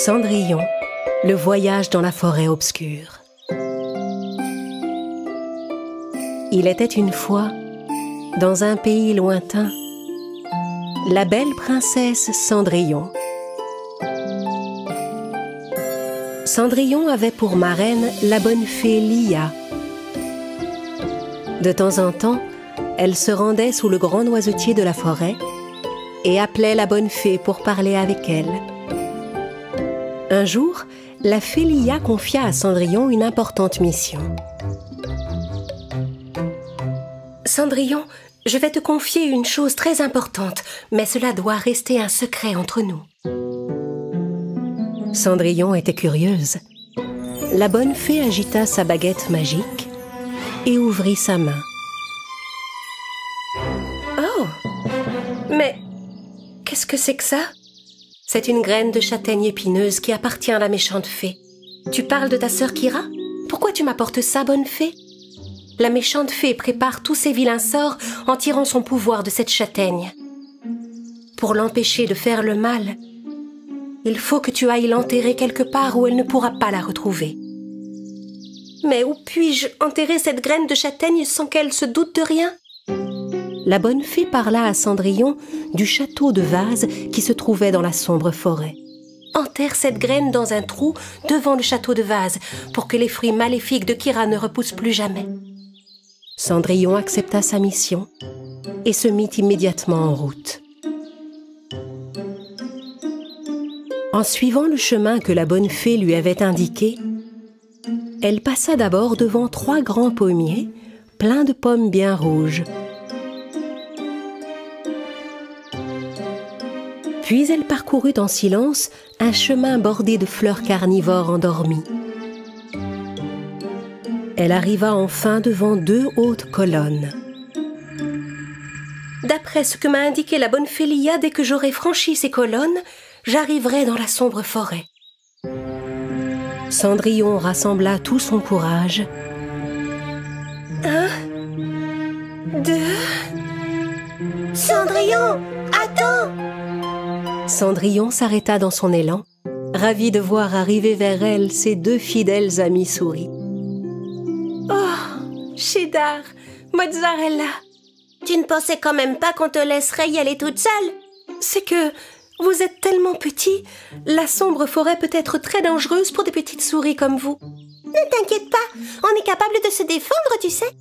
Cendrillon, le voyage dans la forêt obscure. Il était une fois, dans un pays lointain, la belle princesse Cendrillon. Cendrillon avait pour marraine la bonne fée Lia. De temps en temps, elle se rendait sous le grand noisetier de la forêt et appelait la bonne fée pour parler avec elle. Un jour, la fée Lia confia à Cendrillon une importante mission. « Cendrillon, je vais te confier une chose très importante, mais cela doit rester un secret entre nous. » Cendrillon était curieuse. La bonne fée agita sa baguette magique et ouvrit sa main. « Oh! Mais qu'est-ce que c'est que ça? C'est une graine de châtaigne épineuse qui appartient à la méchante fée. Tu parles de ta sœur Kira? Pourquoi tu m'apportes ça, bonne fée? La méchante fée prépare tous ses vilains sorts en tirant son pouvoir de cette châtaigne. Pour l'empêcher de faire le mal, il faut que tu ailles l'enterrer quelque part où elle ne pourra pas la retrouver. Mais où puis-je enterrer cette graine de châtaigne sans qu'elle se doute de rien? La bonne fée parla à Cendrillon du château de Vase qui se trouvait dans la sombre forêt. Enterre cette graine dans un trou devant le château de Vase pour que les fruits maléfiques de Kira ne repoussent plus jamais. Cendrillon accepta sa mission et se mit immédiatement en route. En suivant le chemin que la bonne fée lui avait indiqué, elle passa d'abord devant 3 grands pommiers pleins de pommes bien rouges. Puis elle parcourut en silence un chemin bordé de fleurs carnivores endormies. Elle arriva enfin devant 2 hautes colonnes. D'après ce que m'a indiqué la bonne fée Lia, dès que j'aurai franchi ces colonnes, j'arriverai dans la sombre forêt. Cendrillon rassembla tout son courage. 1, 2... Cendrillon, attends! Cendrillon s'arrêta dans son élan, ravie de voir arriver vers elle ses 2 fidèles amies souris. « Oh, Cheddar, Mozzarella, tu ne pensais quand même pas qu'on te laisserait y aller toute seule? C'est que vous êtes tellement petits, la sombre forêt peut être très dangereuse pour des petites souris comme vous. » Ne t'inquiète pas, on est capable de se défendre, tu sais.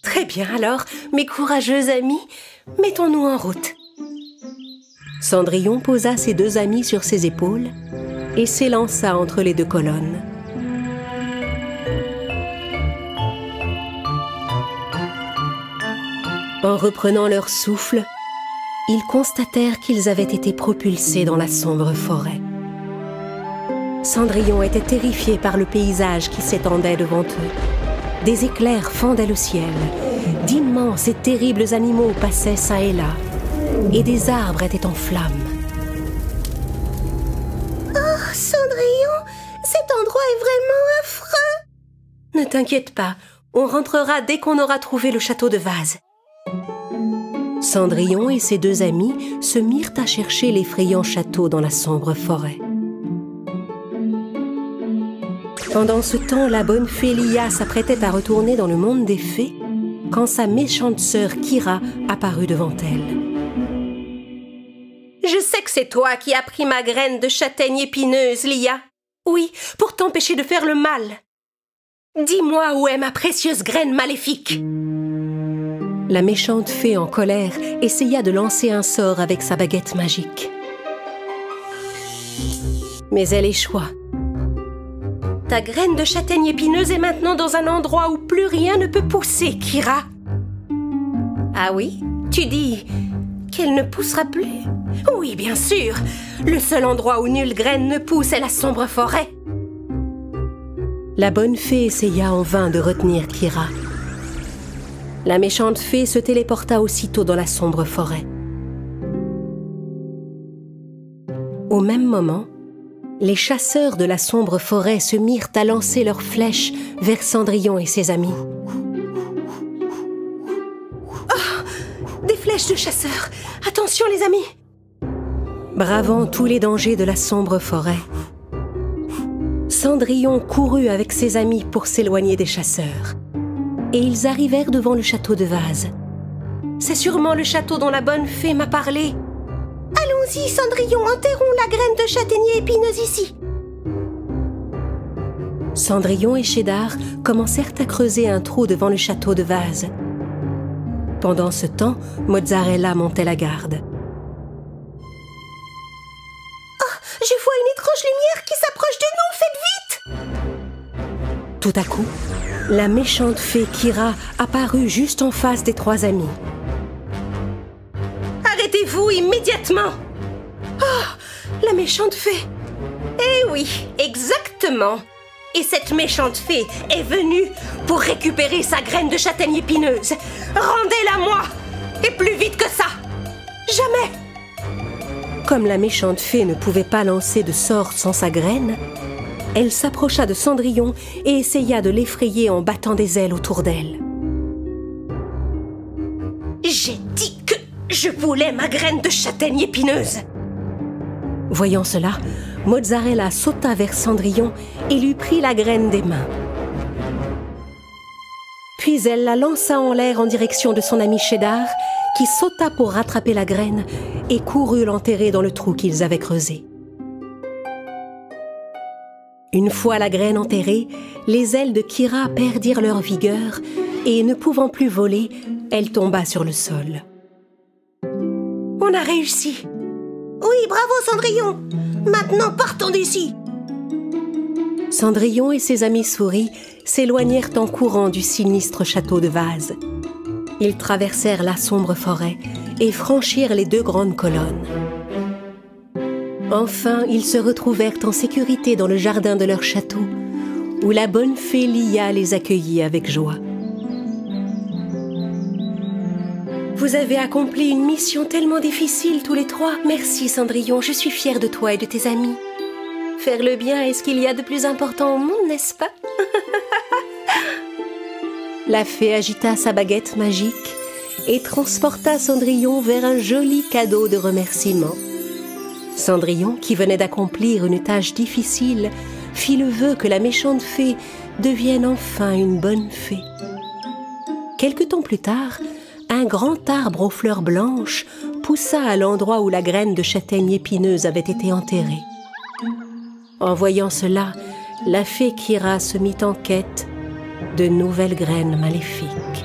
Très bien alors, mes courageuses amies, mettons-nous en route. Cendrillon posa ses 2 amis sur ses épaules et s'élança entre les 2 colonnes. En reprenant leur souffle, ils constatèrent qu'ils avaient été propulsés dans la sombre forêt. Cendrillon était terrifié par le paysage qui s'étendait devant eux. Des éclairs fendaient le ciel, d'immenses et terribles animaux passaient çà et là, et des arbres étaient en flammes. Oh, Cendrillon, cet endroit est vraiment affreux! Ne t'inquiète pas, on rentrera dès qu'on aura trouvé le château de Vase. Cendrillon et ses 2 amis se mirent à chercher l'effrayant château dans la sombre forêt. Pendant ce temps, la bonne fée Lia s'apprêtait à retourner dans le monde des fées quand sa méchante sœur Kira apparut devant elle. « Je sais que c'est toi qui as pris ma graine de châtaigne épineuse, Lia. Oui, pour t'empêcher de faire le mal. Dis-moi où est ma précieuse graine maléfique. » La méchante fée en colère essaya de lancer un sort avec sa baguette magique. Mais elle échoua. Ta graine de châtaigne épineuse est maintenant dans un endroit où plus rien ne peut pousser, Kira. Ah oui? Tu dis qu'elle ne poussera plus? Oui, bien sûr. Le seul endroit où nulle graine ne pousse est la sombre forêt. La bonne fée essaya en vain de retenir Kira. La méchante fée se téléporta aussitôt dans la sombre forêt. Au même moment, les chasseurs de la sombre forêt se mirent à lancer leurs flèches vers Cendrillon et ses amis. Oh, des flèches de chasseurs! Attention les amis! Bravant tous les dangers de la sombre forêt, Cendrillon courut avec ses amis pour s'éloigner des chasseurs. Et ils arrivèrent devant le château de Vase. « C'est sûrement le château dont la bonne fée m'a parlé. »« Allons-y, Cendrillon, enterrons la graine de châtaignier épineuse ici. » Cendrillon et Cheddar commencèrent à creuser un trou devant le château de Vase. Pendant ce temps, Mozzarella montait la garde. « Oh, je vois une étrange lumière qui s'approche de nous, faites vite !» Tout à coup, la méchante fée Kira apparut juste en face des trois amis. « Arrêtez-vous immédiatement !»« Oh, la méchante fée !»« Eh oui, exactement !» Et cette méchante fée est venue pour récupérer sa graine de châtaigne épineuse. Rendez-la moi! Et plus vite que ça! Jamais! Comme la méchante fée ne pouvait pas lancer de sort sans sa graine, elle s'approcha de Cendrillon et essaya de l'effrayer en battant des ailes autour d'elle. J'ai dit que je voulais ma graine de châtaigne épineuse! Voyant cela, Mozzarella sauta vers Cendrillon et lui prit la graine des mains. Puis elle la lança en l'air en direction de son ami Cheddar, qui sauta pour rattraper la graine et courut l'enterrer dans le trou qu'ils avaient creusé. Une fois la graine enterrée, les ailes de Kira perdirent leur vigueur et, ne pouvant plus voler, elle tomba sur le sol. On a réussi! Oui, bravo Cendrillon! Maintenant, partons d'ici! Cendrillon et ses amis souris s'éloignèrent en courant du sinistre château de Vase. Ils traversèrent la sombre forêt et franchirent les 2 grandes colonnes. Enfin, ils se retrouvèrent en sécurité dans le jardin de leur château, où la bonne fée Lia les accueillit avec joie. Vous avez accompli une mission tellement difficile tous les 3. Merci Cendrillon, je suis fière de toi et de tes amis. Faire le bien est ce qu'il y a de plus important au monde, n'est-ce pas? La fée agita sa baguette magique et transporta Cendrillon vers un joli cadeau de remerciement. Cendrillon, qui venait d'accomplir une tâche difficile, fit le vœu que la méchante fée devienne enfin une bonne fée. Quelque temps plus tard, un grand arbre aux fleurs blanches poussa à l'endroit où la graine de châtaigne épineuse avait été enterrée. En voyant cela, la fée Kira se mit en quête de nouvelles graines maléfiques.